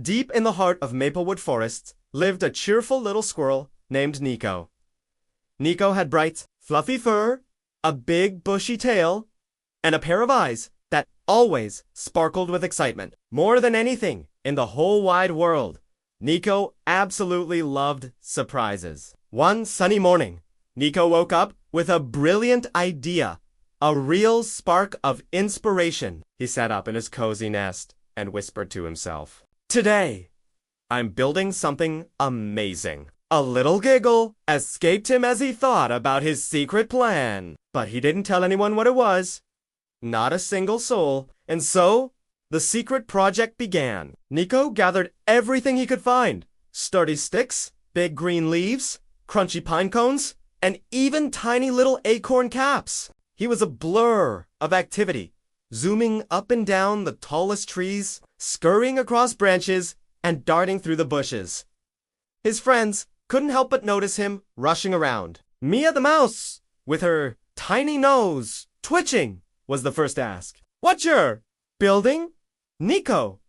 Deep in the heart of Maplewood Forest lived a cheerful little squirrel named Niko. Niko had bright, fluffy fur, a big, bushy tail, and a pair of eyes that always sparkled with excitement. More than anything in the whole wide world, Niko absolutely loved surprises. One sunny morning, Niko woke up with a brilliant idea, a real spark of inspiration. He sat up in his cozy nest and whispered to himself, "Today, I'm building something amazing." A little giggle escaped him as he thought about his secret plan, but he didn't tell anyone what it was. Not a single soul. And so, the secret project began. Niko gathered everything he could find: sturdy sticks, big green leaves, crunchy pine cones, and even tiny little acorn caps. He was a blur of activity, zooming up and down the tallest trees, scurrying across branches, and darting through the bushes. His friends couldn't help but notice him rushing around. Mia the mouse, with her tiny nose twitching, was the first to ask. "What you're building, Niko?"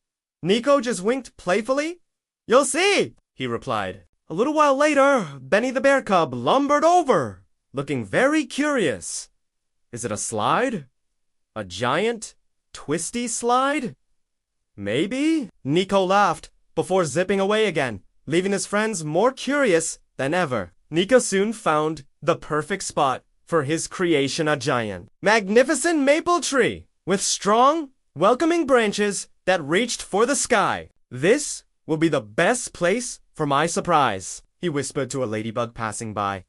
Niko just winked playfully. "You'll see," he replied. A little while later, Benny the bear cub lumbered over, looking very curious. Is it a slide? A giant, twisty slide? Maybe? Niko laughed before zipping away again, leaving his friends more curious than ever. Niko soon found the perfect spot for his creation, a giant, magnificent maple tree with strong, welcoming branches that reached for the sky. "This will be the best place for my surprise," he whispered to a ladybug passing by.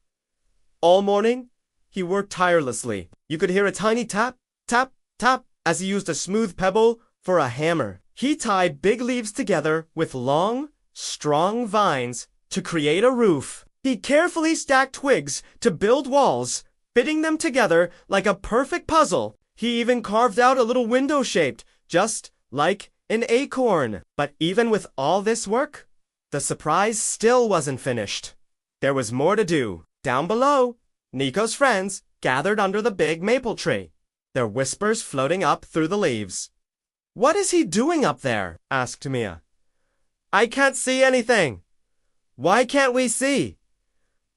All morning, he worked tirelessly. You could hear a tiny tap, tap, tap as he used a smooth pebble for a hammer. He tied big leaves together with long, strong vines to create a roof. He carefully stacked twigs to build walls, fitting them together like a perfect puzzle. He even carved out a little window shaped just like an acorn. But even with all this work, the surprise still wasn't finished. There was more to do. Down below, Niko's friends gathered under the big maple tree, their whispers floating up through the leaves. "What is he doing up there?" asked Mia. "I can't see anything." "Why can't we see?"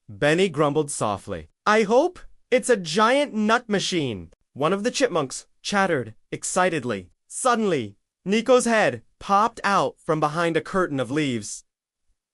Benny grumbled softly. "I hope it's a giant nut machine." One of the chipmunks chattered excitedly. Suddenly, Niko's head popped out from behind a curtain of leaves.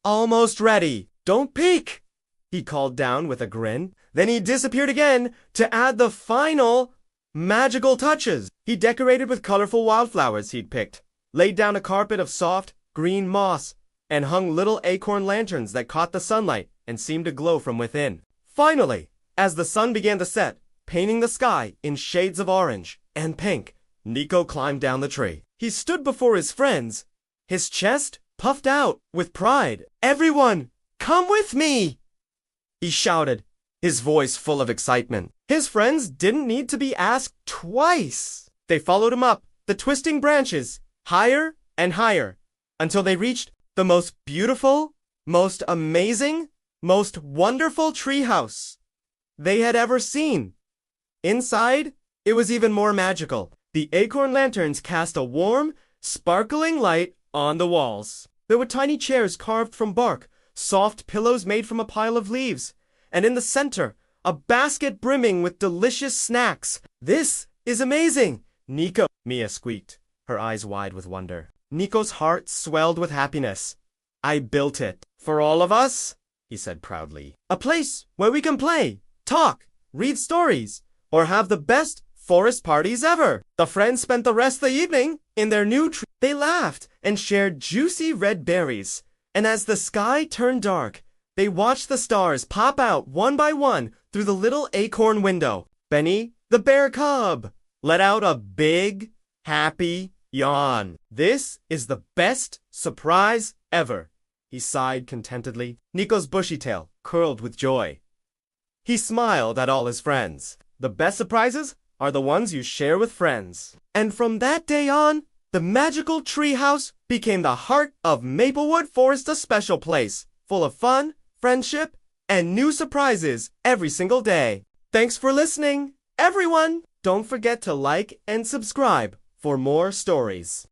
"Almost ready. Don't peek," he called down with a grin. Then he disappeared again to add the final magical touches. He decorated with colorful wildflowers he'd picked, laid down a carpet of soft, green moss, and hung little acorn lanterns that caught the sunlight and seemed to glow from within. Finally, as the sun began to set, painting the sky in shades of orange and pink, Niko climbed down the tree. He stood before his friends, his chest puffed out with pride. "Everyone, come with me!" he shouted, his voice full of excitement. His friends didn't need to be asked twice. They followed him up the twisting branches, higher and higher, until they reached the most beautiful, most amazing, most wonderful treehouse they had ever seen. Inside, it was even more magical. The acorn lanterns cast a warm, sparkling light on the walls. There were tiny chairs carved from bark, soft pillows made from a pile of leaves, and in the center, a basket brimming with delicious snacks. "This is amazing, Niko," Mia squeaked, her eyes wide with wonder. Niko's heart swelled with happiness. "I built it for all of us," he said proudly. "A place where we can play, talk, read stories, or have the best forest parties ever." The friends spent the rest of the evening in their new tree. They laughed and shared juicy red berries. And as the sky turned dark, they watched the stars pop out one by one through the little acorn window. Benny, the bear cub, let out a big, happy yawn. "This is the best surprise ever," he sighed contentedly. Niko's bushy tail curled with joy. He smiled at all his friends. The best surprises are the ones you share with friends. And from that day on, the magical treehouse became the heart of Maplewood Forest, a special place, full of fun, friendship, and new surprises every single day. Thanks for listening, everyone! Don't forget to like and subscribe for more stories.